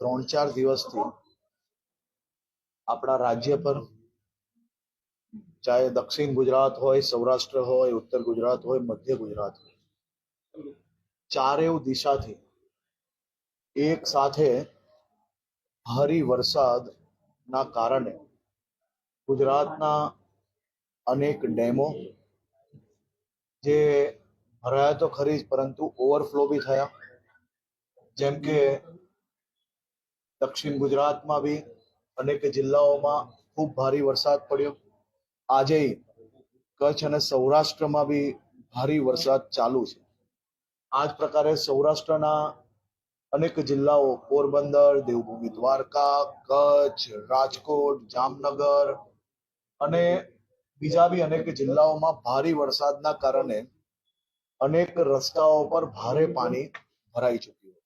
3-4 દિવસથી આપણા રાજ્ય પર, ચાહે દક્ષિણ ગુજરાત હોય, સૌરાષ્ટ્ર હોય, ઉત્તર ગુજરાત હોય, મધ્ય ગુજરાત હોય, ચારેય દિશાથી એક સાથે ભારે વરસાદના કારણે ગુજરાતના અનેક ડેમો જે ભરાયા તો ખરી જ, પરંતુ ઓવરફ્લો બી થયા. જેમ કે દક્ષિણ ગુજરાતમાં બી અનેક જિલ્લાઓમાં ખૂબ ભારે વરસાદ પડ્યો. આજે કચ્છ અને સૌરાષ્ટ્રમાં બી ભારે વરસાદ ચાલુ છે. આ જ પ્રકારે સૌરાષ્ટ્રના અનેક જિલ્લાઓ, પોરબંદર, દેવભૂમિ દ્વારકા, કચ્છ, રાજકોટ, જામનગર અને બીજા બી અનેક જિલ્લાઓમાં ભારે વરસાદના કારણે અનેક રસ્તાઓ પર ભારે પાણી ભરાઈ ચૂક્યું.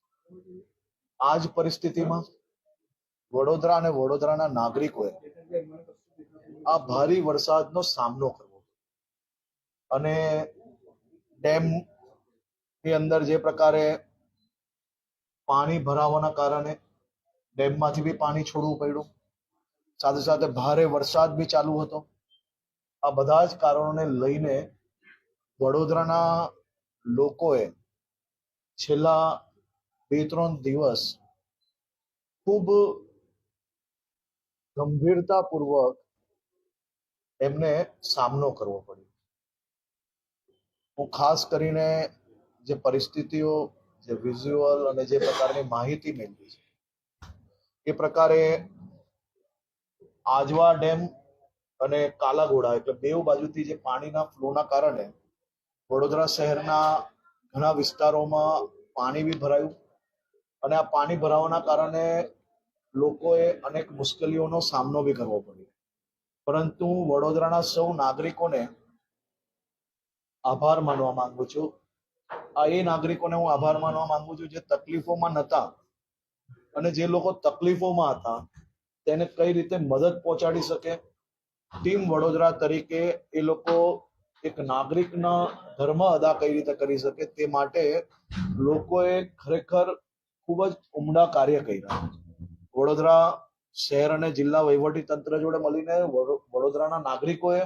આ જ પરિસ્થિતિમાં વડોદરા અને વડોદરાના નાગરિકોએ આ ભારે વરસાદનો સામનો કરવો અને ડેમની અંદર જે પ્રકારે પાણી ભરાવાના કારણે ડેમમાંથી બી પાણી છોડવું પડ્યું, સાથે સાથે ભારે વરસાદ બી ચાલુ હતો. આ બધા જ કારણોને લઈને વડોદરાના લોકોએ છેલ્લા 2-3 દિવસ ખૂબ ગંભીરતાપૂર્વક એમને સામનો કરવો પડ્યો. હું ખાસ કરીને જે પરિસ્થિતિઓ, જે વિઝ્યુઅલ અને જે પ્રકારની માહિતી મેળવી છે, એ પ્રકારે આજવા ડેમ અને કાલાઘોડા એટલે બેઉ બાજુથી જે પાણીના ફ્લોના કારણે વડોદરા શહેરના ઘણા વિસ્તારોમાં પાણી બી ભરાયું અને આ પાણી ભરાવાના કારણે લોકોએ અનેક મુશ્કેલીઓનો સામનો બી કરવો પડ્યો. પરંતુ વડોદરાના સૌ નાગરિકોને આભાર માનવા માંગુ છું. આ એ નાગરિકોને હું આભાર માનવા માંગુ છું જે તકલીફોમાં નહોતા, અને જે લોકો તકલીફોમાં હતા તેને કઈ રીતે મદદ પહોંચાડી શકે. ટીમ વડોદરા તરીકે એ લોકો એક નાગરિકના ધર્મ અદા કઈ રીતે કરી શકે તે માટે લોકોએ ખરેખર ખૂબ જ ઉમદા કાર્ય કર્યા. વડોદરા શહેર અને જિલ્લા વહીવટી તંત્ર જોડે મળીને વડોદરાના નાગરિકોએ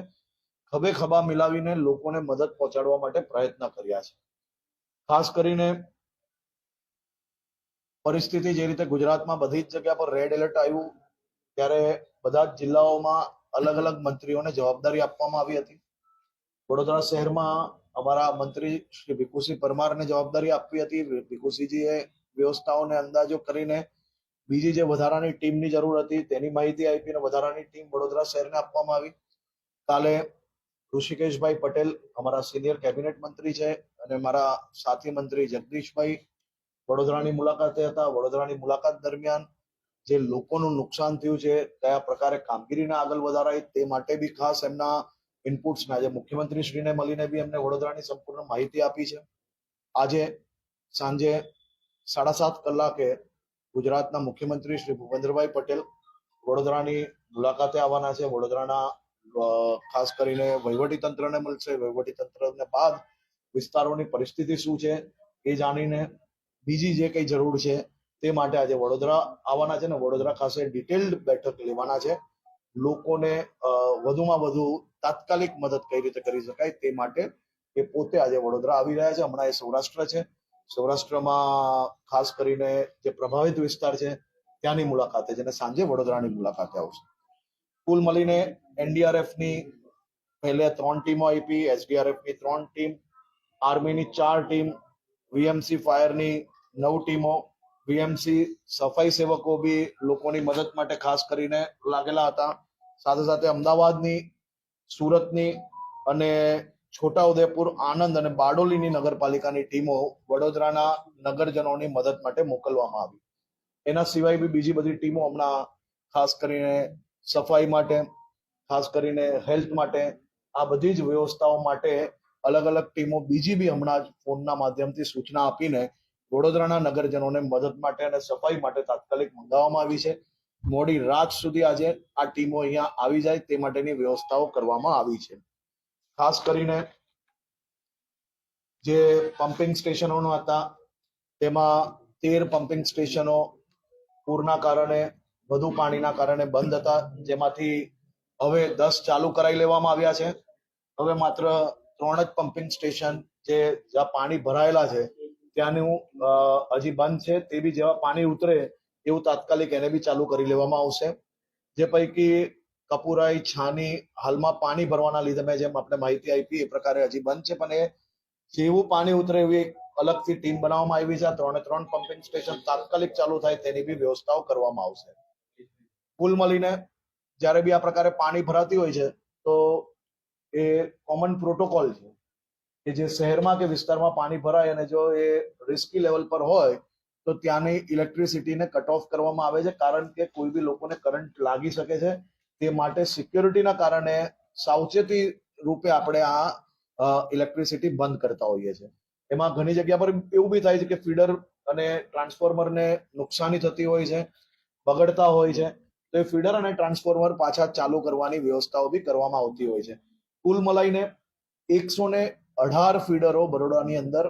ખભે ખભા મિલાવીને લોકોને મદદ પહોંચાડવા માટે પ્રયત્ન કર્યા છે. ખાસ કરીને પરિસ્થિતિ જે રીતે ગુજરાતમાં બધી જ જગ્યા પર રેડ એલર્ટ આવ્યું ત્યારે બધા જ જિલ્લાઓમાં અલગ અલગ મંત્રીઓને જવાબદારી આપવામાં આવી હતી. વડોદરા શહેરમાં અમારા મંત્રી શ્રી ભીખુસિંહ પરમારને જવાબદારી આપવી હતી. ભીખુસિંહજીએ વ્યવસ્થાઓને અંદાજો કરીને બીજી જે વધારાની ટીમની જરૂર હતી તેની માહિતી આપી અને વધારાની ટીમ વડોદરા શહેરને આપવામાં આવી. કાલે ઋષિકેશભાઈ પટેલ અમારા સિનિયર કેબિનેટ મંત્રી છે અને મારા સાથી મંત્રી જગદીશભાઈ વડોદરાની મુલાકાતે હતા. વડોદરાની મુલાકાત દરમિયાન જે લોકોનું નુકસાન થયું છે, કયા પ્રકારે કામગીરીને આગળ વધારાય તે માટે બી ખાસ એમના ઇનપુટ્સના આજે મુખ્યમંત્રી શ્રીને મળીને બી એમને વડોદરાની સંપૂર્ણ માહિતી આપી છે. આજે સાંજે 7:30 કલાકે ગુજરાતના મુખ્યમંત્રી શ્રી ભૂપેન્દ્રભાઈ પટેલ વડોદરાની મુલાકાતે આવવાના છે. વડોદરાના ખાસ કરીને વહીવટી તંત્રને મળશે. વહીવટી તંત્રને બાદ વિસ્તારોની પરિસ્થિતિ શું છે એ જાણીને બીજી જે કઈ જરૂર છે તે માટે આજે વડોદરા આવવાના છે ને વડોદરા ખાસ ડિટેલ્ડ બેઠક લેવાના છે. લોકોને વધુમાં વધુ તાત્કાલિક મદદ કઈ રીતે કરી શકાય તે માટે એ પોતે આજે વડોદરા આવી રહ્યા છે. હમણાં એ સૌરાષ્ટ્ર છે. સૌરાષ્ટ્રમાં ખાસ કરીને જે પ્રભાવિત વિસ્તાર છે ત્યાંની મુલાકાતે છે અને સાંજે વડોદરાની મુલાકાતે આવશે. કુલ મળીને એનડીઆરએફની પહેલે 3 ટીમો આપી, એસડીઆરએફની 3 ટીમ, આર્મીની 4 ટીમ, વીએમસી ફાયરની 9 ટીમો, વીએમસી સફાઈ સેવકો બી લોકોની મદદ માટે ખાસ કરીને લાગેલા હતા. સાથે સાથે અમદાવાદની, સુરતની અને છોટાઉદેપુર, આણંદ અને બારડોલીની નગરપાલિકાની ટીમો વડોદરાના નગરજનોની મદદ માટે મોકલવામાં આવી. એના સિવાય બી બીજી બધી ટીમો હમણાં ખાસ કરીને સફાઈ માટે, ખાસ કરીને હેલ્થ માટે, આ બધી જ વ્યવસ્થાઓ માટે અલગ અલગ ટીમો બીજી બી હમણાં જ ફોનના માધ્યમથી સૂચના આપીને વડોદરાના નગરજનોને મદદ માટે અને સફાઈ માટે તાત્કાલિક મંગાવવામાં આવી છે. મોડી રાત સુધી આજે આ ટીમો અહીંયા આવી જાય તે માટેની વ્યવસ્થાઓ કરવામાં આવી છે. ખાસ કરીને જે પમ્પિંગ સ્ટેશનો હતા તેમાં 13 પમ્પિંગ સ્ટેશનો પૂરના કારણે, વધુ પાણીના કારણે બંધ હતા, જેમાંથી હવે 10 ચાલુ કરાવી લેવામાં આવ્યા છે. હવે માત્ર 3 જ પમ્પિંગ સ્ટેશન જે જ્યાં પાણી ભરાયેલા છે ત્યાંનું હજી બંધ છે. તે બી જેવા પાણી ઉતરે એવું તાત્કાલિક એને બી ચાલુ કરી લેવામાં આવશે. જે પૈકી કપુરાઈ, છાની હાલમાં પાણી ભરવાના લીધે મેં જેમ આપણે માહિતી આપી એ પ્રકારે હજી બંધ છે, પણ એ જેવું પાણી ઉતરે એવી એક અલગથી ટીમ બનાવવામાં આવી છે. 3 પમ્પિંગ સ્ટેશન તાત્કાલિક ચાલુ થાય તેની બી વ્યવસ્થાઓ કરવામાં આવશે. કુલ મળીને જ્યારે બી આ પ્રકારે પાણી ભરાતી હોય છે તો એ કોમન પ્રોટોકોલ છે કે જે શહેરમાં કે વિસ્તારમાં પાણી ભરાય અને જો એ રિસ્કી લેવલ પર હોય તો ત્યાંની ઇલેક્ટ્રિસિટીને કટ ઓફ કરવામાં આવે છે, કારણ કે કોઈ બી લોકોને કરંટ લાગી શકે છે. તે માટે સિક્યોરિટીના કારણે સાવચેતી રૂપે આપણે આ ઇલેક્ટ્રિસિટી બંધ કરતા હોઈએ છીએ. એમાં ઘણી જગ્યા પર એવું બી થાય છે કે ફીડર અને ટ્રાન્સફોર્મરને નુકસાની થતી હોય છે, બગડતા હોય છે, તો એ ફીડર અને ટ્રાન્સફોર્મર પાછા ચાલુ કરવાની વ્યવસ્થાઓ બી કરવામાં આવતી હોય છે. કુલ મળીને 118 ફીડરો બરોડાની અંદર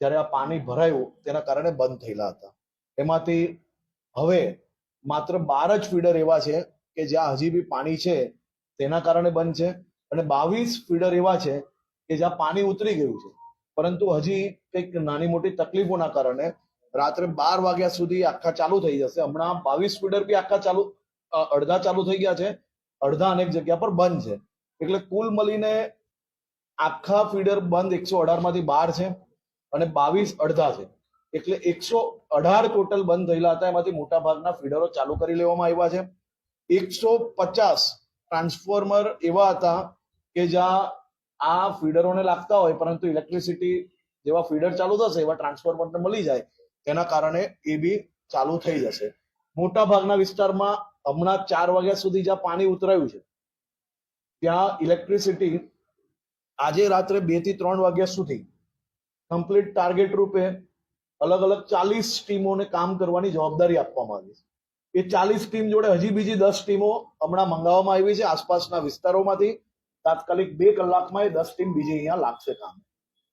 જ્યારે આ પાણી ભરાયું તેના કારણે બંધ થયેલા હતા. એમાંથી હવે માત્ર 12 જ ફીડર એવા છે કે જ્યાં હજી બી પાણી છે તેના કારણે બંધ છે, અને 22 ફીડર એવા છે કે જ્યાં પાણી ઉતરી ગયું છે, પરંતુ હજી કંઈક નાની મોટી તકલીફોના કારણે રાત્રે 12 વાગ્યા સુધી આખા ચાલુ થઈ જશે. હમણાં 22 ફીડર બી આખા ચાલુ, અડધા ચાલુ થઈ ગયા છે, અડધા અનેક જગ્યા પર બંધ છે. એટલે કુલ મળીને આખા ફીડર બંધ 118 માંથી 12 છે અને 22 અડધા છે. એટલે 118 ટોટલ બંધ થયેલા હતા. એમાંથી મોટા ભાગના ફીડરો ચાલુ કરી લેવામાં આવ્યા છે. 150 ટ્રાન્સફોર્મર એવા હતા કે જ્યાં આ ફીડરોને લાગતા હોય, પરંતુ ઇલેક્ટ્રિસિટી જેવા ફીડર ચાલુ થશે એવા ટ્રાન્સફોર્મરને મળી જાય, તેના કારણે એ બી ચાલુ થઈ જશે. મોટા ભાગના વિસ્તારમાં હમણાં 4 વાગ્યા સુધી જ્યાં પાણી ઉતરાયું છે ત્યાં ઇલેક્ટ્રિસિટી આજે રાત્રે 2 થી 3 વાગ્યા સુધી કમ્પ્લીટ ટાર્ગેટ રૂપે અલગ અલગ 40 ટીમોને કામ કરવાની જવાબદારી આપવામાં આવી છે. એ 40 ટીમ જોડે હજી બીજી 10 ટીમો હમણાં મંગાવવામાં આવી છે આસપાસના વિસ્તારોમાંથી. તાત્કાલિક 2 કલાકમાં એ 10 ટીમ બીજી અહીંયા લાગશે કામ.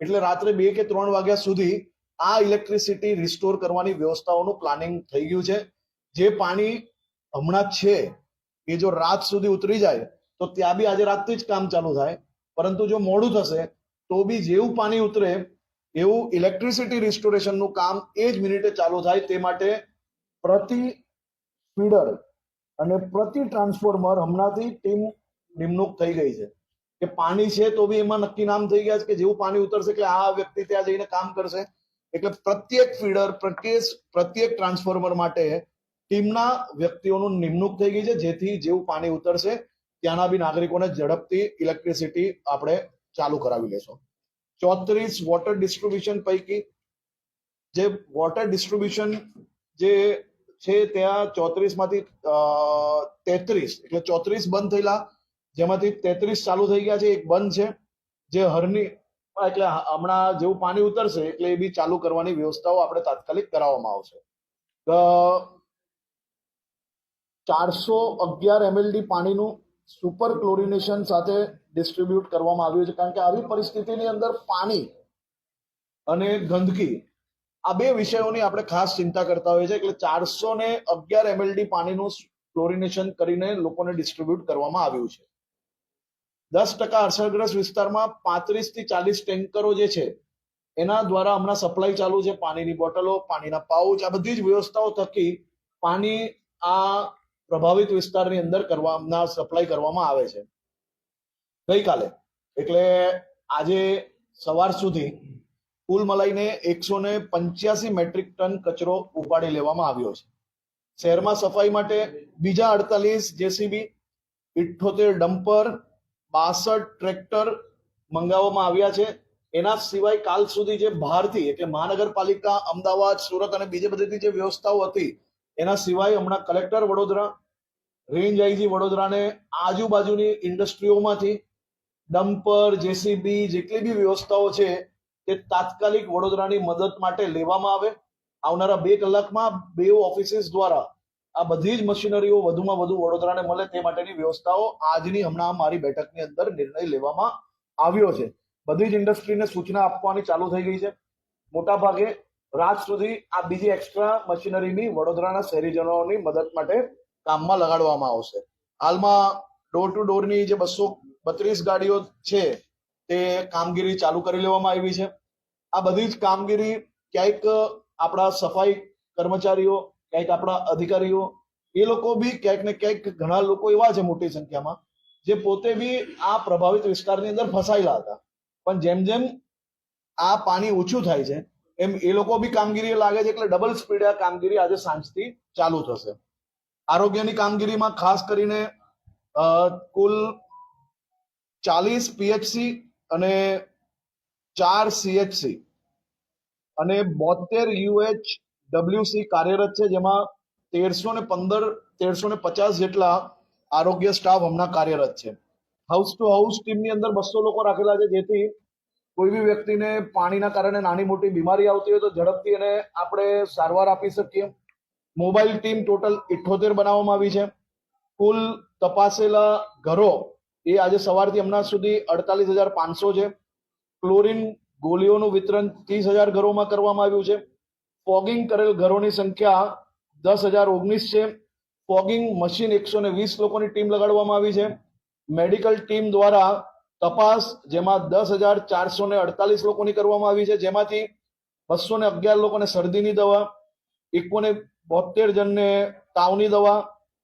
એટલે રાત્રે 2 કે 3 વાગ્યા સુધી આ ઇલેક્ટ્રિસિટી રિસ્ટોર કરવાની વ્યવસ્થાઓનું પ્લાનિંગ થઈ ગયું છે. જે પાણી હમણાં છે એ જો રાત સુધી ઉતરી જાય તો ત્યાં બી આજે રાતથી જ કામ ચાલુ થાય, પરંતુ જો મોડું થશે તો બી જેવું પાણી ઉતરે એવું ઇલેક્ટ્રિસિટી રિસ્ટોરેશનનું કામ એ જ મિનિટે ચાલુ થાય. તે માટે પ્રતિ ફીડર અને પ્રતિ ટ્રાન્સફોર્મર હમણાંથી ટીમ નિમણૂક થઈ ગઈ છે કે પાણી છે તો બી એમાં નક્કી નામ થઈ ગયા છે કે જેવું પાણી ઉતરશે એટલે આ વ્યક્તિ ત્યાં જઈને કામ કરશે. એટલે પ્રત્યેક ફીડર, પ્રત્યેક ટ્રાન્સફોર્મર માટે ટીમના વ્યક્તિઓનું નિમણૂક થઈ ગઈ છે, જેથી જેવું પાણી ઉતરશે ત્યાંના બી નાગરિકોને ઝડપથી ઇલેક્ટ્રિસિટી આપણે ચાલુ કરાવી લેશું. 34 વોટર ડિસ્ટ્રીબ્યુશન પૈકી જે વોટર ડિસ્ટ્રીબ્યુશન જે છે ત્યાં 34 માંથી 33 એટલે 34 બંધ થયેલા, જેમાંથી 33 ચાલુ થઈ ગયા છે. એક બંધ છે જે હરની, એટલે હમણાં જેવું પાણી ઉતરશે એટલે એ બી ચાલુ કરવાની વ્યવસ્થાઓ આપણે તાત્કાલિક કરાવવામાં આવશે. 411 MLD પાણીનું સુપર ક્લોરિનેશન સાથે ડિસ્ટ્રીબ્યુટ કરવામાં આવ્યું છે, કારણ કે આવી પરિસ્થિતિની અંદર પાણી અને ગંદકી આ બે વિષયોની આપણે ખાસ ચિંતા કરતા હોઈએ છીએ. એટલે 411 MLD પાણીનું ક્લોરિનેશન કરીને લોકોને ડિસ્ટ્રીબ્યુટ કરવામાં આવ્યું છે. 10% અસરગ્રસ્ત વિસ્તારમાં 35 થી 40 ટેન્કરો જે છે એના દ્વારા હમણાં સપ્લાય ચાલુ છે. પાણીની બોટલો, પાણીના પાઉચ, આ બધી જ વ્યવસ્થાઓ થકી પાણી આ પ્રભાવિત વિસ્તારની અંદર સપ્લાય કરવામાં આવે છે. ગઈકાલે એટલે આજે સવાર સુધી કુલ મળીને 185 મેટ્રિક ટન કચરો ઉપાડી લેવામાં આવ્યો છે. શહેરમાં સફાઈ માટે બીજા 48 જેસીબી, 78 ડમ્પર, 62 ટ્રેક્ટર મંગાવવામાં આવ્યા છે. એના સિવાય કાલ સુધી જે બહારથી એટલે મહાનગરપાલિકા, અમદાવાદ, સુરત અને બીજી બધી જે વ્યવસ્થાઓ હતી એના સિવાય હમણાં કલેક્ટર વડોદરા, રેન્જ આઈજી વડોદરાને આજુબાજુની ઇન્ડસ્ટ્રીઓમાંથી ડમ્પર, જેસીબી જેટલી બી વ્યવસ્થાઓ છે તે તાત્કાલિક વડોદરાની મદદ માટે લેવામાં આવે. આવનારા 2 કલાકમાં 2 ઓફિસીસ દ્વારા આ બધી જ મશીનરીઓ વધુમાં વધુ વડોદરાને મળે તે માટેની વ્યવસ્થાઓ આજની હમણાં મારી બેઠકની અંદર નિર્ણય લેવામાં આવ્યો છે. બધી જ ઇન્ડસ્ટ્રીને સૂચના આપવાની ચાલુ થઈ ગઈ છે. મોટા ભાગે રાત સુધી આ બીજી એક્સ્ટ્રા મશીનરીની વડોદરાના શહેરીજનોની મદદ માટે કામમાં લગાડવામાં આવશે. હાલમાં ડોર ટુ ડોરની જે 232 ગાડીઓ છે તે કામગીરી ચાલુ કરી લેવામાં આવી છે. આ બધી જ કામગીરી ક્યાંક આપણા સફાઈ કર્મચારીઓ, ક્યાંક આપણા અધિકારીઓ, એ લોકો બી ક્યાંક ને ક્યાંક ઘણા લોકો એવા છે મોટી સંખ્યામાં જે પોતે બી આ પ્રભાવિત વિસ્તારની અંદર ફસાયેલા હતા. પણ જેમ જેમ આ પાણી ઓછું થાય છે એમ એ લોકો બી કામગીરી લાગે છે, એટલે ડબલ સ્પીડે આ કામગીરી આજે સાંજથી ચાલુ થશે. આરોગ્યની કામગીરીમાં ખાસ કરીને કુલ 40 PHC અને 4 CHC અને 72 UHWC કાર્યરત છે, જેમાં 1350 જેટલા આરોગ્ય સ્ટાફ હમણાં કાર્યરત છે. હાઉસ ટુ હાઉસ ટીમની અંદર 200 લોકો રાખેલા છે, જેથી કોઈ બી વ્યક્તિને પાણીના કારણે નાની મોટી બીમારી આવતી હોય તો ઝડપથી એને આપણે સારવાર આપી શકીએ. મોબાઈલ ટીમ ટોટલ 78 બનાવવામાં આવી છે. કુલ તપાસેલા ઘરો એ આજે સવારથી હમણાં સુધી 48,500 છે. ક્લોરીન ગોળીઓનું વિતરણ 30,000 ઘરોમાં કરવામાં આવ્યું છે. ફોગિંગ કરેલ ઘરોની સંખ્યા 10,019 છે. ફોગિંગ મશીન 120 લોકોની ટીમ લગાડવામાં આવી છે. મેડિકલ ટીમ દ્વારા તપાસ જેમાં 10,448 લોકોની કરવામાં આવી છે, જેમાંથી 211 લોકોને શરદીની દવા, 71 જણને તાવની દવા,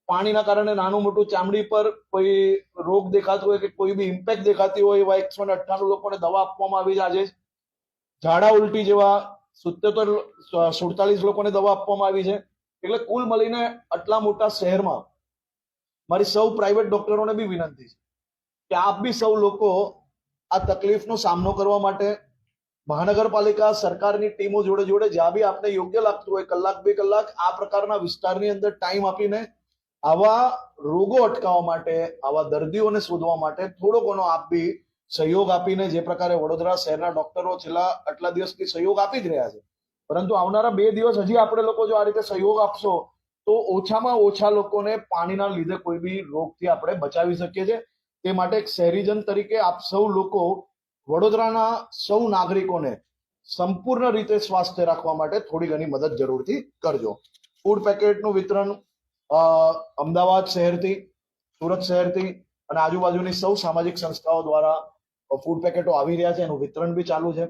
પાણીના કારણે નાનું મોટું ચામડી પર કોઈ રોગ દેખાતો હોય કે કોઈ બી ઇમ્પેક્ટ દેખાતી હોય એવા 198 લોકોને દવા આપવામાં આવી છે. આજે ઝાડા ઉલટી જેવા 47 લોકોને દવા આપવામાં આવી છે. એટલે કુલ મળીને આટલા મોટા શહેરમાં મારી સૌ પ્રાઇવેટ ડોક્ટરોને બી વિનંતી છે કે આપ બી સૌ લોકો આ તકલીફનો સામનો કરવા માટે મહાનગરપાલિકા સરકારની ટીમો જોડે જોડે જ્યાં બી આપને યોગ્ય લાગતું હોય 1-2 કલાક આ પ્રકારના વિસ્તારની અંદર ટાઈમ આપીને આવા રોગો અટકાવવા માટે, આવા દર્દીઓને શોધવા માટે થોડો ઘણો આપ બી સહયોગ આપીને, જે પ્રકારે વડોદરા શહેરના ડોક્ટરો છેલ્લા આટલા દિવસથી સહયોગ આપી જ રહ્યા છે, પરંતુ આવનારા 2 દિવસ હજી આપણે લોકો જો આ રીતે સહયોગ આપશો તો ઓછામાં ઓછા લોકોને પાણીના લીધે કોઈ બી રોગથી આપણે બચાવી શકીએ છીએ. તે માટે એક શહેરીજન તરીકે આપ સૌ લોકો વડોદરાના સૌ નાગરિકોને સંપૂર્ણ રીતે સ્વાસ્થ્ય રાખવા માટે થોડી ઘણી મદદ જરૂરથી કરજો. ફૂડ પેકેટનું વિતરણ અમદાવાદ શહેરથી, સુરત શહેરથી અને આજુબાજુની સૌ સામાજિક સંસ્થાઓ દ્વારા ફૂડ પેકેટો આવી રહ્યા છે, એનું વિતરણ બી ચાલુ છે.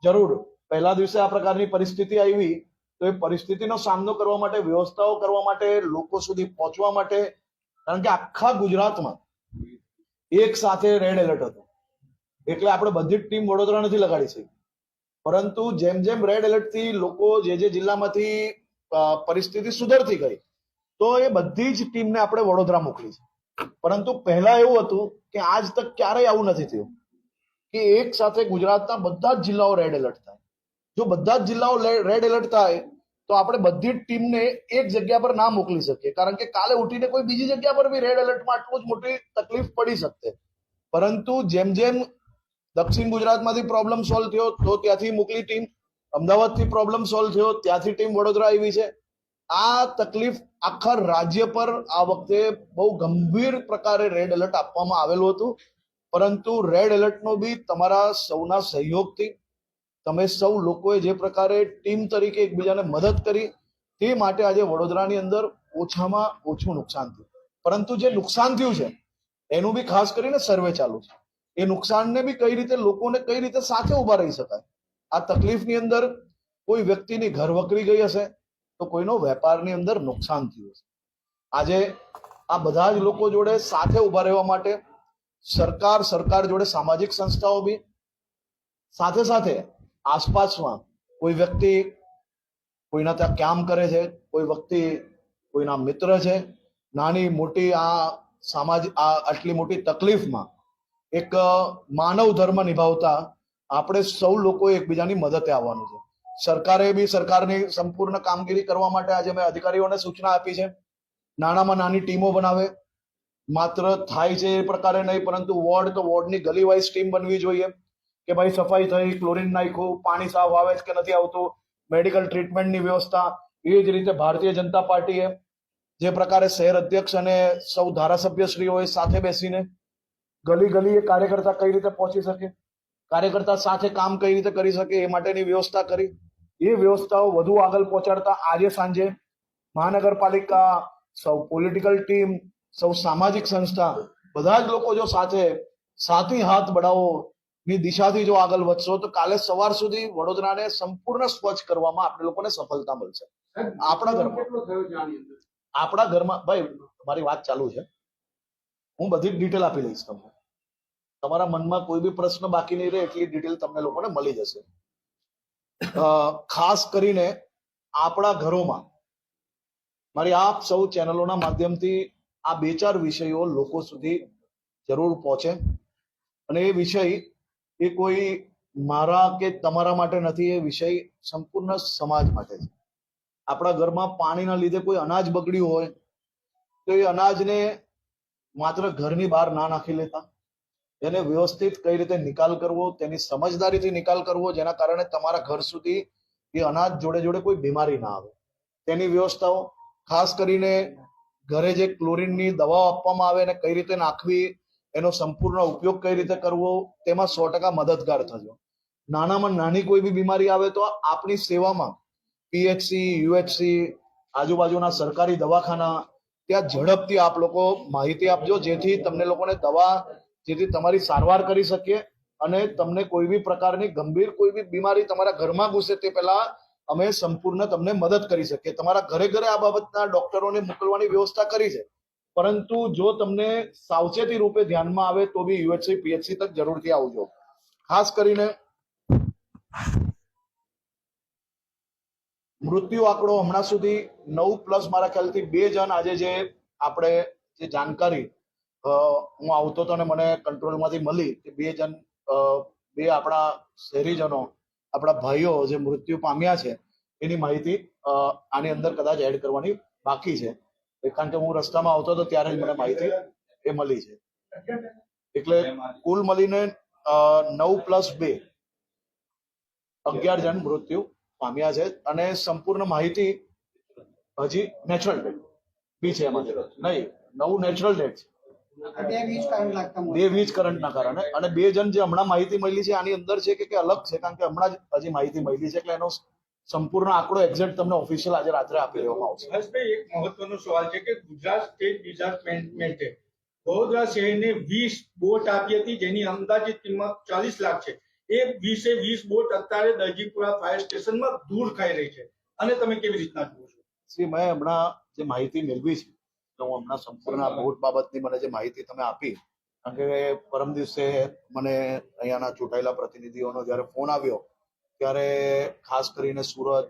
જરૂર પહેલા દિવસે આ પ્રકારની પરિસ્થિતિ આવી તો એ પરિસ્થિતિનો સામનો કરવા માટે, વ્યવસ્થાઓ કરવા માટે, લોકો સુધી પહોંચવા માટે, કારણ કે આખા ગુજરાતમાં એક સાથે રેડ એલર્ટ હતું, એટલે આપણે બધી જ ટીમ વડોદરા નથી લગાડી શકી. પરંતુ જેમ જેમ રેડ એલર્ટથી લોકો જે જિલ્લામાંથી પરિસ્થિતિ સુધરતી ગઈ તો એ બધી જ ટીમને આપણે વડોદરા મોકલી છે. પરંતુ પહેલા એવું હતું કે આજ તક ક્યારેય આવું નથી થયું કે એક સાથે ગુજરાતના બધા જ જિલ્લાઓ રેડ એલર્ટ થાય. જો બધા જ જિલ્લાઓ રેડ એલર્ટ થાય તો આપણે બધી જ ટીમને એક જગ્યા પર ના મોકલી શકીએ, કારણ કે કાલે ઉઠીને કોઈ બીજી જગ્યા પર બી રેડ એલર્ટમાં આટલું જ મોટી તકલીફ પડી શકતે. પરંતુ જેમ જેમ દક્ષિણ ગુજરાતમાંથી પ્રોબ્લેમ સોલ્વ થયો તો ત્યાંથી મોકલી ટીમ, અમદાવાદથી પ્રોબ્લેમ સોલ્વ થયો ત્યાંથી ટીમ વડોદરા આવી છે. આ તકલીફ આખા રાજ્ય પર આ વખતે બહુ ગંભીર પ્રકારે રેડ એલર્ટ આપવામાં આવેલું હતું, પરંતુ રેડ એલર્ટનો બી તમારા સૌના સહયોગથી, તમે સૌ લોકોએ જે પ્રકારે ટીમ તરીકે એકબીજાને મદદ કરી તે માટે આજે વડોદરાની અંદર ઓછામાં ઓછું નુકસાન થયું. પરંતુ જે નુકસાન થયું છે એનું બી ખાસ કરીને સર્વે ચાલુ છે. એ નુકસાનને બી કઈ રીતે લોકોને કઈ રીતે સાથે ઉભા રહી શકાય. આ તકલીફની અંદર કોઈ વ્યક્તિની ઘર વકરી ગઈ હશે તો કોઈનો વેપારની અંદર નુકસાન થયું હશે. આજે આ બધા જ લોકો જોડે સાથે ઉભા રહેવા માટે સરકાર જોડે સામાજિક સંસ્થાઓ બી, સાથે સાથે આસપાસમાં કોઈ વ્યક્તિ કોઈના ત્યાં કામ કરે છે, કોઈ વ્યક્તિ કોઈના મિત્ર છે, નાની મોટી આટલી મોટી તકલીફમાં એક માનવ ધર્મ નિભાવતા આપણે સૌ લોકોએ એકબીજાની મદદે આવવાનું છે. સરકારે બી સરકારની સંપૂર્ણ કામગીરી કરવા માટે આજે મેં અધિકારીઓને સૂચના આપી છે. નાનામાં નાની ટીમો બનાવે, માત્ર થાય છે એ પ્રકારે નહીં, પરંતુ વોર્ડ તો વોર્ડની ગલી વાઇઝ ટીમ બનવી જોઈએ કે ભાઈ સફાઈ થઈ, ક્લોરીન નાખ્યું, પાણી સાફ આવે છે કે નથી આવતું, મેડિકલ ટ્રીટમેન્ટની વ્યવસ્થા. એ જ રીતે ભારતીય જનતા પાર્ટીએ જે પ્રકારે શહેર અધ્યક્ષ અને સૌ ધારાસભ્યશ્રીઓએ સાથે બેસીને ગલીએ કાર્યકર્તા કઈ રીતે પહોંચી શકે, કાર્યકર્તા સાથે કામ કઈ રીતે કરી શકે એ માટેની વ્યવસ્થા કરી. એ વ્યવસ્થાઓ વધુ આગળ પહોંચાડતા આજે સાંજે મહાનગરપાલિકા, સૌ પોલિટિકલ ટીમ, સૌ સામાજિક સંસ્થા, બધા જ લોકો જો સાથી હાથ બઢાઓની દિશાથી જો આગળ વધશો તો કાલે સવાર સુધી વડોદરાને સંપૂર્ણ સ્વચ્છ કરવામાં આપણે લોકોને સફળતા મળશે. આપણા ઘરમાં ભાઈ મારી વાત ચાલુ છે, હું બધી જ ડિટેલ આપી લઈશ તમને. તમારા મનમાં કોઈ બી પ્રશ્ન બાકી નહીં રહે એટલી ડિટેલ તમને લોકોને મળી જશે. ખાસ કરીને આપણા ઘરોમાં મારી આપ સૌ ચેનલોના માધ્યમથી આ 2-4 વિષયો લોકો સુધી જરૂર પહોંચે. અને એ વિષય એ કોઈ મારા કે તમારા માટે નથી, એ વિષય સંપૂર્ણ સમાજ માટે છે. આપણા ઘરમાં પાણીના લીધે કોઈ અનાજ બગડ્યું હોય તો એ અનાજને માત્ર ઘરની બહાર ના નાખી લેતા, એને વ્યવસ્થિત કઈ રીતે નિકાલ કરવો, તેની સમજદારીથી નિકાલ કરવો, જેના કારણે તમારા ઘર સુધી એ અનાજ જોડે જોડે કોઈ બીમારી ના આવે, તેની વ્યવસ્થાઓ. ખાસ કરીને ઘરે જે ક્લોરીનની દવાઓ આપવામાં આવે એને કઈ રીતે નાખવી, એનો સંપૂર્ણ ઉપયોગ કઈ રીતે કરવો, તેમાં 100% મદદગાર થજો. નાનામાં નાની કોઈ બી બીમારી આવે તો આપણી સેવામાં પીએચસી, યુએચસી, આજુબાજુના સરકારી દવાખાના, ત્યાં ઝડપથી આપ લોકો માહિતી આપજો, જેથી તમને લોકોને જેથી તમારી સારવાર કરી શકીએ અને તમને કોઈ બી પ્રકારની ગંભીર કોઈ બી બીમારી તમારા ઘરમાં ઘૂસે તે પહેલા અમે સંપૂર્ણ તમને મદદ કરી શકીએ. તમારા ઘરે ઘરે આ બાબતના ડોક્ટરોને મોકલવાની વ્યવસ્થા કરી છે, પરંતુ જો તમને સાવચેતી રૂપે ધ્યાનમાં આવે તો બી યુએચસી, પીએચસી તક જરૂરથી આવજો. ખાસ કરીને મૃત્યુ આંકડો હમણાં સુધી 9+ મારા ખ્યાલથી 2 જણ આજે જે આપણે જે જાણકારી હું આવતો હતો અને મને કંટ્રોલમાંથી મળી કે 2 જણ, 2 આપણા શહેરીજનો, આપણા ભાઈઓ જે મૃત્યુ પામ્યા છે એની માહિતી આની અંદર કદાચ એડ કરવાની બાકી છે, કારણ કે હું રસ્તામાં આવતો હતો ત્યારે જ મને માહિતી એ મળી છે. એટલે કુલ મળીને 9+2 11 જણ મૃત્યુ પામ્યા છે. અને સંપૂર્ણ માહિતી હજી નેચરલ ડેથ બી છે એમાં નહીં, 9 નેચરલ ડેથ છે, 2 વીજ કરંટના કારણે. અને 2 જણ જે હમણાં માહિતી મળી છે આની અંદર છે કે અલગ છે, કારણ કે હમણાં જ હજી માહિતી મળી છે, એટલે એનો સંપૂર્ણ આંકડો એક્ઝેક્ટ તમને ઓફિશિયલ આજે રાત્રે આપી દેવામાં આવશે. હર્ષભાઈ, એક મહત્વનો સવાલ છે કે ગુજરાત સ્ટેટ ડિઝાસ્ટર મેનેજમેન્ટે વડોદરા શહેરને 20 બોટ આપી હતી, જેની અંદાજિત કિંમત 40 લાખ છે. એ 20 બોટ અત્યારે દરજીપુરા ફાયર સ્ટેશનમાં દૂર ખાઈ રહી છે, અને તમે કેવી રીતના જુઓ છો? મેં હમણાં જે માહિતી મેળવી છે તો હું હમણાં સંપૂર્ણ બોટ બાબતની મને જે માહિતી તમે આપી, કારણ કે પરમ દિવસે મને અહીંયાના ચૂંટાયેલા પ્રતિનિધિઓનો જ્યારે ફોન આવ્યો ત્યારે ખાસ કરીને સુરત,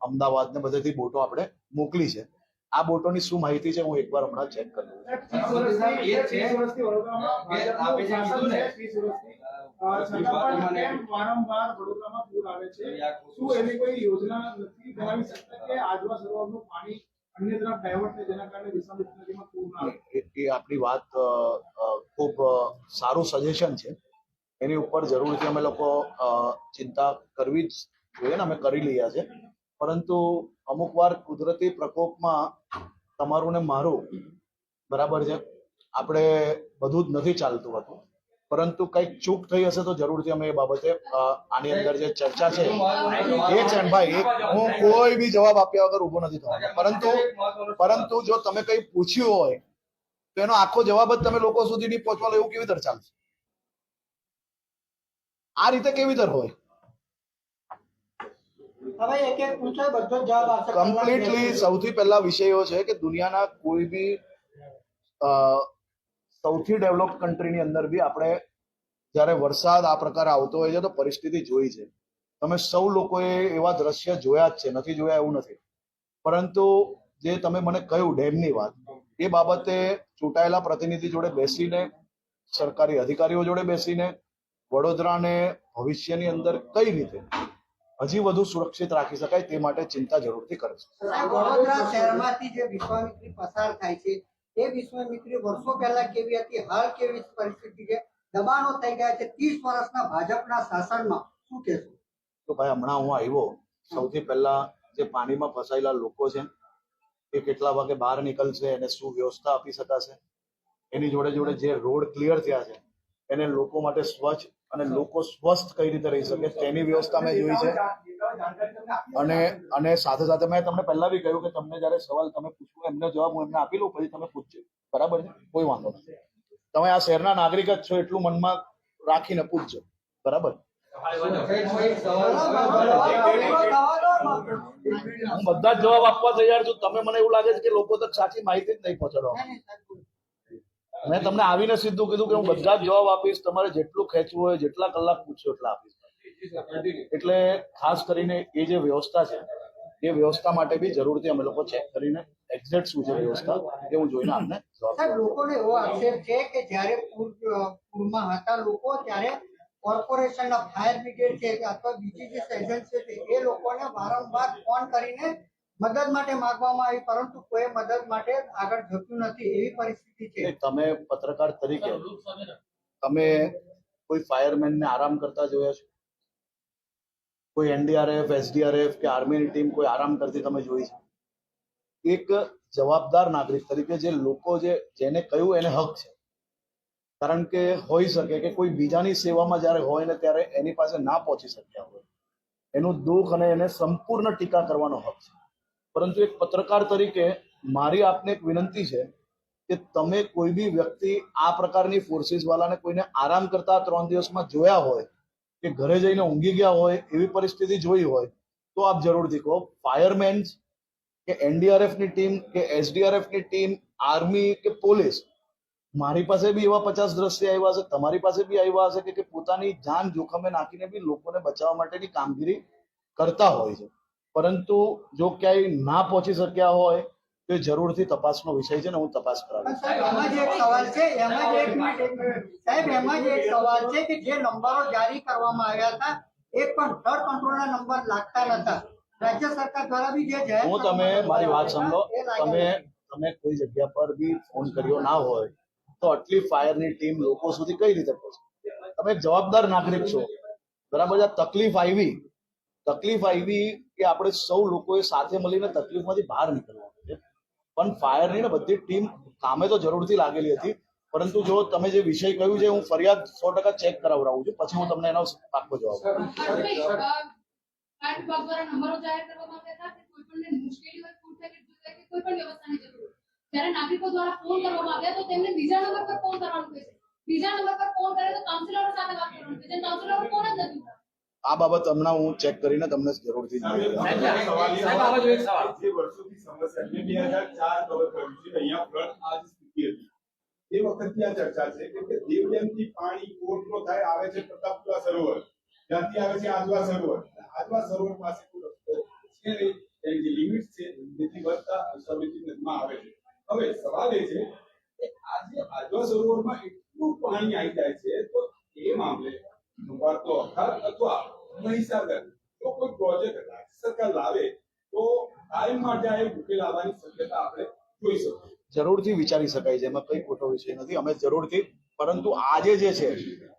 અમદાવાદ ને બધેથી બોટો આપણે મોકલી છે. આ બોટોની શું માહિતી છે હું એકવાર હમણાં ચેક કરી લઉં. વારંવાર વડોદરામાં પૂર આવે છે, શું એની કોઈ યોજના નથી બનાવી શકતા કે આજવા સરોવરનું પાણી અન્ય તરફ ડાયવર્ટ થાય, જેના કારણે વિશ્વામિત્ર નદીમાં પૂર ના આવે? એ આપણી વાત ખૂબ સારું સજેશન છે, એની ઉપર જરૂરથી અમે લોકો ચિંતા કરવી જ જોઈએ ને અમે કરી રહ્યા છે. પરંતુ અમુક વાર કુદરતી પ્રકોપમાં તમારું ને મારું બરાબર છે, આપણે બધું જ નથી ચાલતું હતું, પરંતુ કંઈક ચૂક થઈ હશે તો જરૂરથી અમે એ બાબતે આની અંદર જે ચર્ચા છે એક સેકન્ડ ભાઈ, હું કોઈ બી જવાબ આપ્યા વગર ઉભો નથી થવાનો, પરંતુ જો તમે કંઈ પૂછ્યું હોય તો એનો આખો જવાબ જ તમે લોકો સુધી નહીં પહોંચવા લો એવું કેવી રીતે ચાલશે? આ રીતે કેવી રીતે હોય? કમ્પ્લીટલી સૌથી પહેલા વિષયો છે કે દુનિયાના કોઈ બી સૌથી ડેવલપ કન્ટ્રીની અંદર બી આપણે જ્યારે વરસાદ આ પ્રકારે આવતો હોય છે તો પરિસ્થિતિ જોઈ છે. તમે સૌ લોકોએ એવા દ્રશ્ય જોયા જ છે, નથી જોયા એવું નથી. પરંતુ જે તમે મને કહ્યું ડેમની વાત, એ બાબતે ચૂંટાયેલા પ્રતિનિધિ જોડે બેસીને, સરકારી અધિકારીઓ જોડે બેસીને વડોદરાને ભવિષ્યની અંદર કઈ રીતે હજી વધુ સુરક્ષિત રાખી શકાય તે માટે ચિંતા જરૂરથી કરે છે. વડોદરા શહેરમાંથી જે વિશ્વામિત્રી પસાર થાય છે એ વિશ્વામિત્રી વર્ષો પહેલા કેવી હતી, હાલ કેવી પરિસ્થિતિ છે, દબાણો થઈ ગયા છે 30 વર્ષના ભાજપના શાસનમાં, શું કહેશો? તો ભાઈ હમણાં હું આવ્યો, સૌથી પહેલા જે પાણીમાં ફસાયેલા લોકો છે એ કેટલા વાગે બહાર નીકળશે, એને શું વ્યવસ્થા આપી શકાશે, એની જોડે જોડે જે રોડ ક્લિયર થયા છે એને લોકો માટે સ્વચ્છ અને લોકો સ્વસ્થ કઈ રીતે રહી શકે તેની વ્યવસ્થા મેં જોઈ છે. જાણકારી તમને આપી અને સાથે સાથે મેં તમને પહેલા બી કહ્યું કે તમને જયારે સવાલ તમે પૂછો એમને જવાબ હું એમને આપી લઉં, પછી તમે પૂછજો, બરાબર છે, કોઈ વાંધો નથી. તમે આ શહેરના નાગરિક જ છો એટલું મનમાં રાખીને પૂછજો, બરાબર. હું બધા જ જવાબ આપવા તૈયાર છું. તમે મને એવું લાગે છે કે લોકો તક સાચી માહિતી જ નહીં પહોંચાડવા. મેં તમને આવીને સીધું કીધું કે હું બધા જ જવાબ આપીશ, તમારે જેટલું ખેંચવું હોય, જેટલા કલાક પૂછશો એટલા આપીશ. એટલે ખાસ કરીને એ જે વ્યવસ્થા છે એ વ્યવસ્થા માટે બી જરૂરથી અમે લોકો ચેક કરીને એક્ઝેક્ટ શું છે વ્યવસ્થા એ હું જોઈને આપને જવાબ સાહેબ, લોકોને એવો આક્ષેપ છે કે જ્યારે પૂરમાં હતા લોકો ત્યારે કોર્પોરેશનના ફાયર બ્રિગેડ છે અથવા બીજી જે એજન્સી છે એ લોકોને વારંવાર ફોન કરીને મદદ માટે માંગવામાં આવી, પરંતુ કોઈ મદદ માટે આગળ જતું નથી, એવી પરિસ્થિતિ છે. તમે પત્રકાર તરીકે તમે કોઈ ફાયરમેનને આરામ કરતા જોયા છો? કોઈ એનડીઆરએફ, એસડીઆરએફ કે આર્મીની ટીમ કોઈ આરામ કરતી તમે જોઈ છે? એક જવાબદાર નાગરિક તરીકે જે લોકો જેને કહ્યું એને હક છે, કારણ કે હોઈ શકે કે કોઈ બીજાની સેવામાં જ્યારે હોય ને ત્યારે એની પાસે ના પહોંચી શક્યા હોય, એનું દુઃખ અને એને સંપૂર્ણ ટીકા કરવાનો હક છે. પરંતુ એક પત્રકાર તરીકે મારી આપને એક વિનંતી છે કે તમે કોઈ બી વ્યક્તિ આ પ્રકારની ફોર્સિસ વાળાને કોઈને આરામ કરતા 3 દિવસમાં જોયા હોય કે ઘરે જઈને ઊંઘી ગયા હોય એવી પરિસ્થિતિ જોઈ હોય તો આપ જરૂરથી કહો. ફાયરમેન કે એનડીઆરએફની ટીમ કે એસડીઆરએફની ટીમ, આર્મી કે પોલીસ, મારી પાસે બી એવા 50 દ્રશ્ય આવ્યા હશે, તમારી પાસે બી આવ્યા હશે કે પોતાની જાન જોખમે નાખીને બી લોકોને બચાવવા માટેની કામગીરી કરતા હોય છે. પરંતુ જો ક્યાંય ના પહોંચી શક્યા હોય તો એ જરૂરથી તપાસનો વિષય છે ને હું તપાસ કરાવીશ. સાહેબ, એમાં જ એક સવાલ છે, એમાં જ એક મિનિટ, સાહેબ, એમાં જ એક સવાલ છે કે જે નંબરો જારી કરવામાં આવ્યા હતા એક પણ ફ્લડ કંટ્રોલના નંબર લાગતા નતા. રાજ્ય સરકાર દ્વારા બી જે જાહેર હું તમે મારી વાત સાંભળો, એ લાગ્યા તમે કોઈ જગ્યા પર બી ફોન કર્યો ના હોય તો આટલી ફાયરની ટીમ લોકો સુધી કઈ રીતે પહોંચે? તમે એક જવાબદાર નાગરિક છો, બરાબર. આ તકલીફ આવી કે આપણે સૌ લોકોએ સાથે મળીને તકલીફમાંથી બહાર નીકળવાનું છે. પણ ફાયરની ને બધી ટીમ કામે તો જરૂરથી લાગેલી હતી, પરંતુ જો તમે જે વિષય કહ્યું છે હું ફરિયાદ 100% ચેક કરાવડાવું છું, પછી હું તમને એનો પાક્કો જવાબ આપું. ફાયર વિભાગ દ્વારા નંબરો જાહેર કરવામાં આવ્યા હતા કે કોઈ પણને મુશ્કેલી હોય, ફૂડ પેકેટ જોઈએ કે કોઈ પણ વ્યવસ્થાની જરૂર હોય, જ્યારે નાગરિકો દ્વારા ફોન કરવામાં આવ્યા તો તેમને બીજા નંબર પર ફોન કરવાનું કહે છે. બીજા નંબર પર ફોન કરે તો કાઉન્સિલરો સાથે વાત કરવાનું કહે છે. કાઉન્સિલરો ફોન જ નથી કરતા. આ બાબત હમણાં હું ચેક કરીને તમને જરૂરથી જે વર્ષોથી સમસ્યા છે 2004 કવર કર્યું છે અહીંયા ફ્લડ આ જ સ્થિતિ હતી. એ વખતની આ ચર્ચા છે કે દેવડેમથી પાણી કોટનો થાય આવે છે પ્રતાપપુરા સરોવર, ત્યાંથી આવે છે આજવા સરોવર. આજવા સરોવર પાસે છે એની જે લિમિટ છે જેથી વધતા સરોવરથી નદીમાં આવે છે. હવે સવાલ એ છે કે આજે આજવા સરોવરમાં એટલું પાણી આવી જાય છે તો એ મામલે તો અખાત અથવા મહીસાગર જો કોઈ પ્રોજેક્ટ રાજ્ય સરકાર લાવે તો ટાઈમ માટે આ ઉકેલ આવવાની શક્યતા આપણે જોઈ શકીએ. જરૂરથી વિચારી શકાય છે, એમાં કઈ ખોટો વિષય નથી, અમે જરૂરથી. પરંતુ આજે જે છે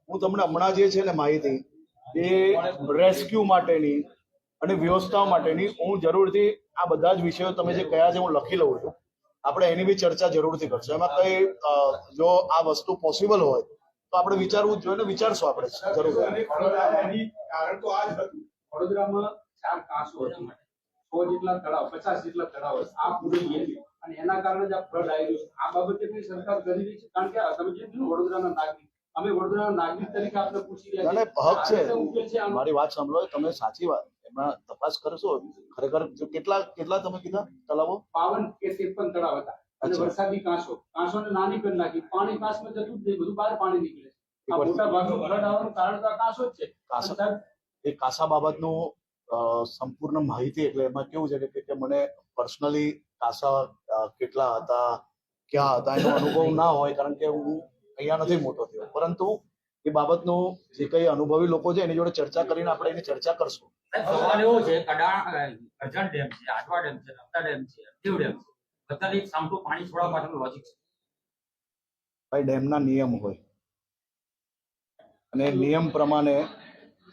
હું તમને હમણાં જે છે ને માહિતી એ રેસ્ક્યુ માટેની અને વ્યવસ્થાઓ માટેની હું જરૂરથી આ બધા જ વિષયો તમે જે કયા છે હું લખી લઉં છું. આપણે એની બી ચર્ચા જરૂરથી કરશું. એમાં કઈ જો આ વસ્તુ પોસિબલ હોય તો આપણે વિચારવું જ જોઈએ ને વિચારશું આપણે જરૂર. એની કારણ તો આ જ હતું. વડોદરામાં 4 કાંસો હતા, 100 જેટલા તળાવ, 50 જેટલા તળાવ આ પૂરી ગયેલી અને એના કારણે જ આ ફ્લડ આવી રહ્યું છે. આ બાબતે કઈ સરકાર કરી રહી છે? કારણ કે તમે જે કીધું વડોદરાના નાગરિક, અમે વડોદરાના નાગરિક તરીકે આપણે પૂછી રહ્યા છીએ. હક છે, આ ઉકેલ છે આનો? મારી વાત સાંભળો, તમે સાચી વાત, એમાં તપાસ કરશો ખરેખર. કેટલા તમે કીધા તલાવો? 52 કે 53 તળાવ હતા અને વરસાદી કાંસોને નાની કરી નાખી. પાણી કાંસમાં જતું જ નહીં, બધું બહાર પાણી નીકળે છે. આ મોટા ભાગનું ફ્લડ આવવાનું કારણ તો આ કાંસો જ છે. એ કાસા બાબતનું સંપૂર્ણ માહિતી, એટલે એમાં કેવું છે કે મને પર્સનલી કાસા કેટલા હતા, ક્યાં હતા એનો અનુભવ ના હોય, કારણ કે હું અહીંયા નથી મોટો થયો. પરંતુ એ બાબતનું જે કઈ અનુભવી લોકો છે એની જોડે ચર્ચા કરીને આપણે એની ચર્ચા કરશું. સવાલ એવો છે કે કરજણ ડેમ છે, આટવા ડેમ છે, રફતા ડેમ છે, દીવ ડેમ છે, બધાથી સામટું પાણી છોડવા પાછળનું લોજિક છે. ભાઈ, ડેમના નિયમ હોય અને નિયમ પ્રમાણે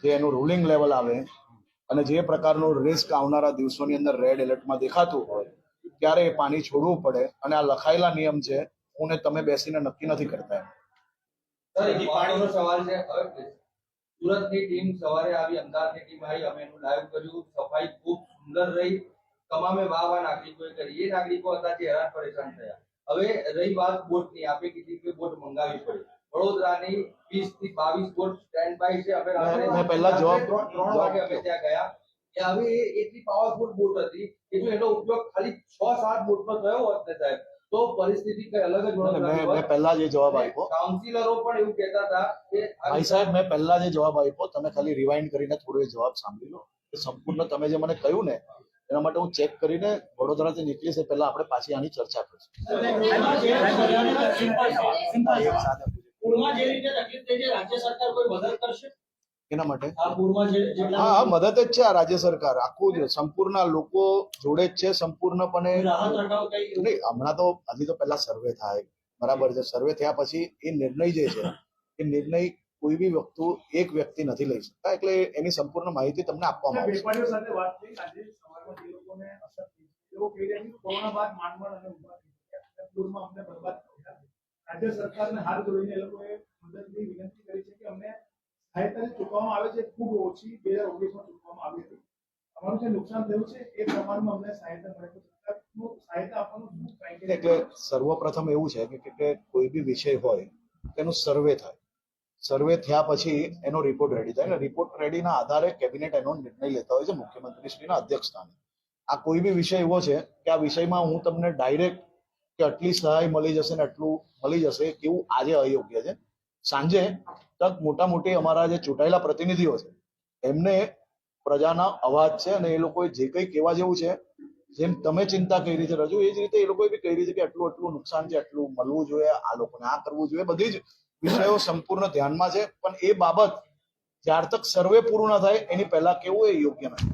જે એનું રૂલિંગ લેવલ આવે અને જે પ્રકારનું રિસ્ક આવનારા દિવસોની અંદર રેડ એલર્ટમાં દેખાતું હોય ત્યારે એ પાણી છોડવું પડે. અને આ લખાયેલા નિયમ છે, હું ને તમે બેસીને નક્કી નથી કરતા. પાણીનો સવાલ છે. સુરતની ટીમ સવારે આવી, અમદાવાદની ટીમ આવી, અમે એનું લાઈવ કર્યું. સફાઈ ખૂબ સુંદર રહી. તમામે વાહ નાગરિકોએ કરી. એ નાગરિકો હતા જે હેરાન પરેશાન થયા. હવે રહી વાત બોટની, આપે કીધી કે બોટ મંગાવી પડે. વડોદરાની 20 થી 22 બોટ સ્ટેન્ડ બાય છે. અમે રાત્રે મેં પહેલા જવાબ- 3 વાગે અમે ત્યાં ગયા. કે હવે એ એટલી પાવરફુલ બોટ હતી કે જો એનો ઉપયોગ ખાલી 6-7 બોટનો થયો હોત ને સાહેબ, તો પરિસ્થિતિ કઈ અલગ જ વડોદરાની હોત. મેં પહેલા જે જવાબ આપ્યો, કાઉન્સિલરો પણ એવું કહેતા હતા કે ભાઈ સાહેબ મેં પહેલા જે જવાબ આપ્યો, તમે ખાલી રિવાઇન્ડ કરીને થોડો એ જવાબ સાંભળી લો. એ સંપૂર્ણ તમે જે મને કહ્યું ને એના માટે હું ચેક કરીને વડોદરાથી નીકળીશ એ પહેલા આપણે પાછી આની ચર્ચા કરીશું. પૂરમાં જે રીતે તકલીફ થઈ છે, રાજ્ય સરકાર કોઈ મદદ કરશે એના માટે આ પૂરમાં જે હા મદદ જ છે આ રાજ્ય સરકાર, આખું જ સંપૂર્ણ લોકો જોડે જ છે સંપૂર્ણપણે. રાહત રકાવ કઈ નહીં હમણાં તો હજી તો પહેલા સર્વે થાય, બરાબર છે. સર્વે થયા પછી એ નિર્ણય જે છે એ નિર્ણય કોઈ બી એક વ્યક્તિ નથી લઈ શકતા, એટલે એની સંપૂર્ણ માહિતી તમને આપવામાં આવશે. વેપારીઓ સાથે વાત થઈ આજે સવારમાં જે લોકોને અસર થઈ છે, એ લોકો કહી રહ્યા છે કે કોરોના બાદ માંડ અને ઉભા થઈ ગયા અને પૂરમાં અમને બરબાદ કર્યા. રાજ્ય સરકારને હાથ જોડીને એ લોકોએ મદદની વિનંતી કરી છે કે અમને સહાયતા જે ચૂકવવામાં આવે છે ખૂબ ઓછી 2019માં ચૂકવવામાં આવી હતી. અમારું જે નુકસાન થયું છે એ પ્રમાણમાં અમને સહાયતા મળે છે. સરકારનું સહાયતા આપવાનું શું criteria એટલે સર્વપ્રથમ એવું છે કે કોઈ બી વિષય હોય તેનું સર્વે થાય. સર્વે થયા પછી એનો રિપોર્ટ રેડી થાય અને રિપોર્ટ રેડીના આધારે કેબિનેટ એનો નિર્ણય લેતા હોય છે મુખ્યમંત્રીશ્રીના અધ્યક્ષસ્થાને. આ કોઈ બી વિષય એવો છે કે આ વિષયમાં હું તમને ડાયરેક્ટ કે આટલી સહાય મળી જશે ને આટલું મળી જશે કેવું આજે અયોગ્ય છે. સાંજે તક મોટા મોટી અમારા જે ચૂંટાયેલા પ્રતિનિધિઓ છે એમને પ્રજાના અવાજ છે અને એ લોકોએ જે કંઈ કહેવા જેવું છે, જેમ તમે ચિંતા કરી છે રજૂ, એ જ રીતે એ લોકોએ બી કહી છે કે આટલું નુકસાન છે, આટલું મળવું જોઈએ, આ લોકોને આ કરવું જોઈએ. બધી જ વિષયો સંપૂર્ણ ધ્યાનમાં છે, પણ એ બાબત જ્યાર તક સર્વે પૂરું ના થાય એની પહેલા કેવું એ યોગ્ય નથી.